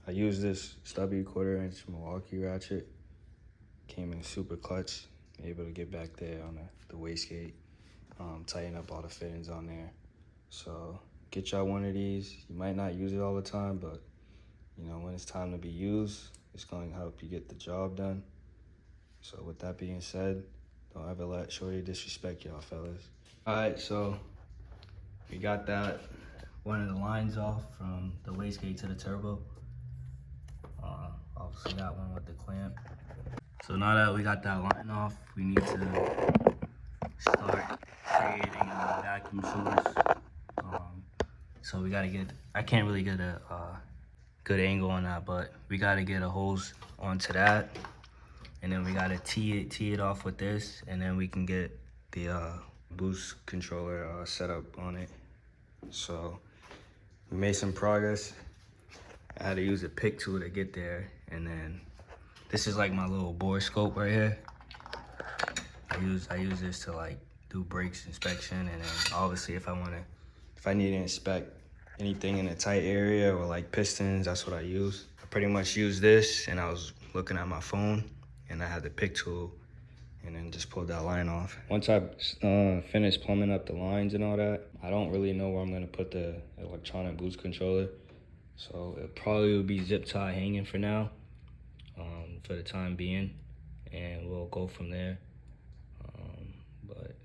I used this stubby 1/4-inch Milwaukee ratchet. Came in super clutch, able to get back there on the wastegate, tighten up all the fittings on there. So get y'all one of these. You might not use it all the time, but you know, when it's time to be used, it's going to help you get the job done. So with that being said, don't ever let shorty disrespect y'all, fellas. All right, so we got that one of the lines off from the wastegate to the turbo. Obviously got one with the clamp. So now that we got that line off, we need to start creating a vacuum source. So we gotta get, I can't really get a good angle on that, but we gotta get a hose onto that. And then we gotta tee it off with this, and then we can get the boost controller set up on it. So we made some progress. I had to use a pick tool to get there, and then this is like my little bore scope right here. I use this to like do brakes inspection, and then obviously if I need to inspect anything in a tight area or like pistons, that's what I use. I pretty much use this, and I was looking at my phone, and I had the pick tool, and then just pulled that line off. Once I finish plumbing up the lines and all that, I don't really know where I'm gonna put the electronic boost controller. So it probably will be zip tie hanging for now, for the time being, and we'll go from there. But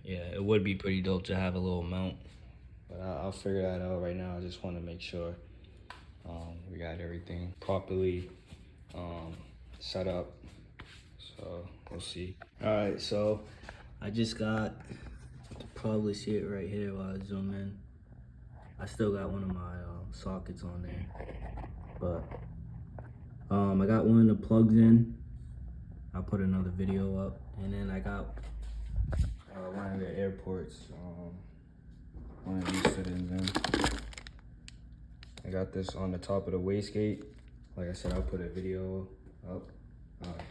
yeah, it would be pretty dope to have a little mount, but I'll figure that out right now. I just want to make sure we got everything properly set up, so we'll see. All right, so I just got, you can probably see it right here while I zoom in. I still got one of my sockets on there, but I got one of the plugs in. I'll put another video up, and then I got one of the airports, one of these fittings in. I got this on the top of the wastegate. Like I said, I'll put a video up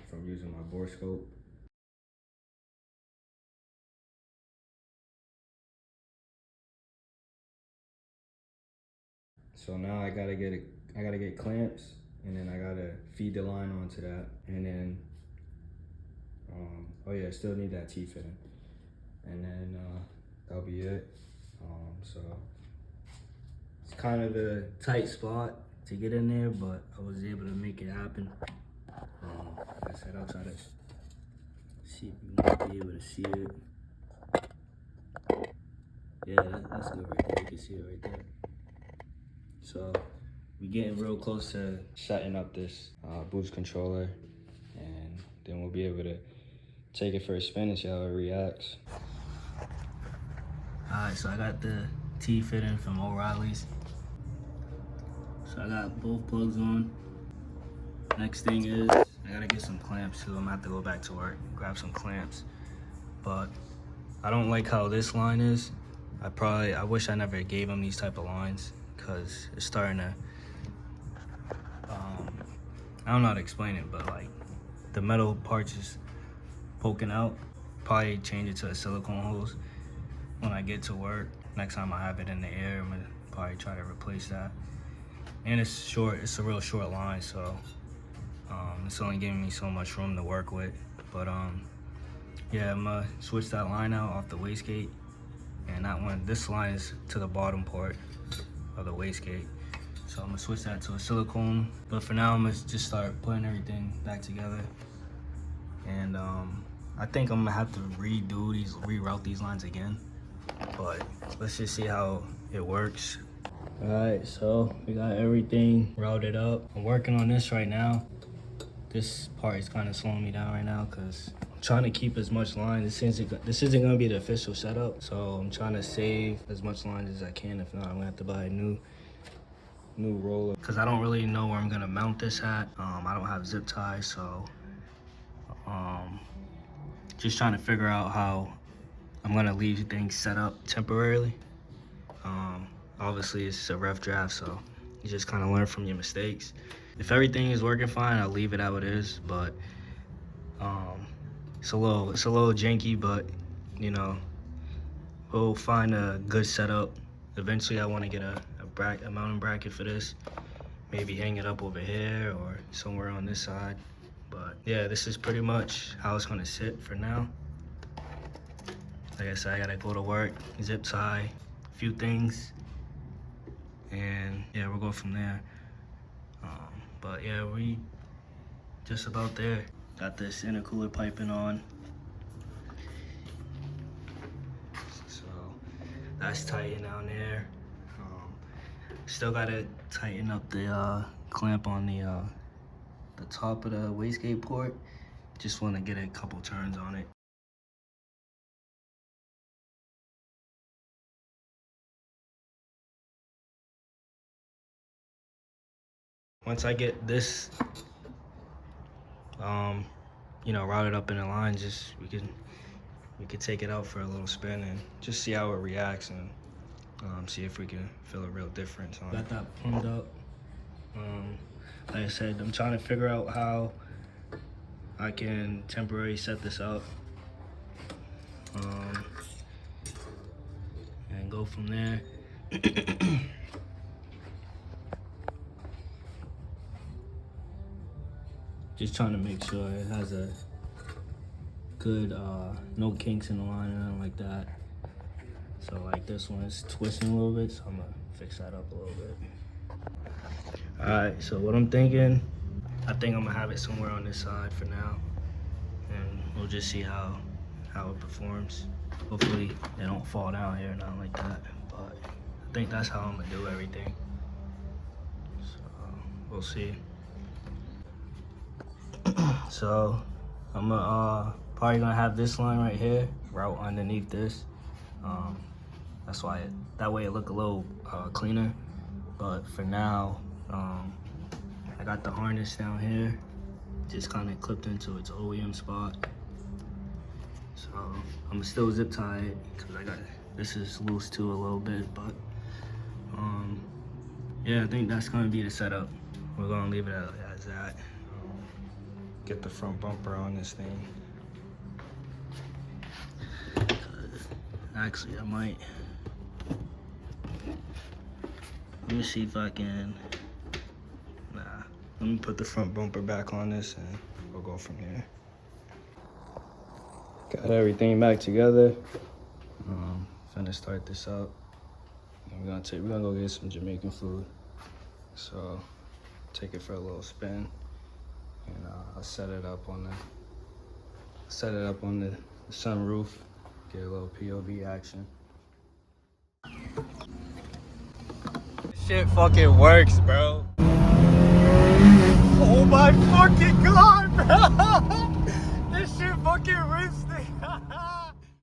from using my bore scope. So now I gotta get clamps, and then I gotta feed the line onto that, and then oh yeah, I still need that T-fitting, and then that'll be it. So it's kind of a tight spot to get in there, but I was able to make it happen. Like I said, I'll try to see if you might be able to see it. Yeah, that's good right there. You can see it right there. So we're getting real close to setting up this boost controller, and then we'll be able to take it for a spin and see how it reacts. Alright, so I got the T-fitting from O'Reilly's. So I got both plugs on. Next thing is, I gotta get some clamps too. I'm gonna have to go back to work, grab some clamps. But I don't like how this line is. I wish I never gave them these type of lines, because it's starting to, I don't know how to explain it, but like the metal parts is poking out. Probably change it to a silicone hose when I get to work. Next time I have it in the air, I'm gonna probably try to replace that. And it's short, it's a real short line, so it's only giving me so much room to work with. But yeah, I'm gonna switch that line out off the wastegate, and that one, this line is to the bottom part of the wastegate. So I'm gonna switch that to a silicone. But for now, I'm gonna just start putting everything back together. And I think I'm gonna have to reroute these lines again. But let's just see how it works. All right, so we got everything routed up. I'm working on this right now. This part is kind of slowing me down right now because I'm trying to keep as much line. This isn't gonna be the official setup, so I'm trying to save as much line as I can. If not, I'm gonna have to buy a new roller, because I don't really know where I'm gonna mount this at. I don't have zip ties, so just trying to figure out how I'm gonna leave things set up temporarily. Obviously it's a rough draft, so you just kind of learn from your mistakes. If everything is working fine, I'll leave it how it is, but it's a little janky, but you know, we'll find a good setup. Eventually I want to get a mounting bracket for this. maybe hang it up over here or somewhere on this side. But yeah, this is pretty much how it's gonna sit for now. Like I said, I gotta go to work, zip tie a few things, and yeah, we'll go from there. But yeah, we just about there. Got this intercooler piping on. So that's tight down there. Still gotta tighten up the clamp on the top of the wastegate port. Just wanna get a couple turns on it. Once I get this, you know, routed up in the line, just we could take it out for a little spin and just see how it reacts and see if we can feel a real difference on it. Got that plumbed up. Like I said, I'm trying to figure out how I can temporarily set this up and go from there. Just trying to make sure it has a good, no kinks in the line or nothing like that. So like this one is twisting a little bit, so I'm gonna fix that up a little bit. All right, so what I'm thinking, I think I'm gonna have it somewhere on this side for now, and we'll just see how it performs. Hopefully they don't fall down here or nothing like that, but I think that's how I'm gonna do everything. So we'll see. So I'm probably gonna have this line right here route underneath this. That's why that way it look a little cleaner. But for now, I got the harness down here, just kind of clipped into its OEM spot. So I'm gonna still zip tie it because this is loose too a little bit. But yeah, I think that's gonna be the setup. We're gonna leave it as that. Get the front bumper on this thing. Actually, I might. Let me see if I can. Nah, let me put the front bumper back on this and we'll go from here. Got everything back together. Finna start this up. We're gonna go get some Jamaican food. So take it for a little spin, and I'll set it up on the sunroof. Get a little POV action. Shit fucking works, bro. Oh my fucking god, bro! This shit fucking rinsed it.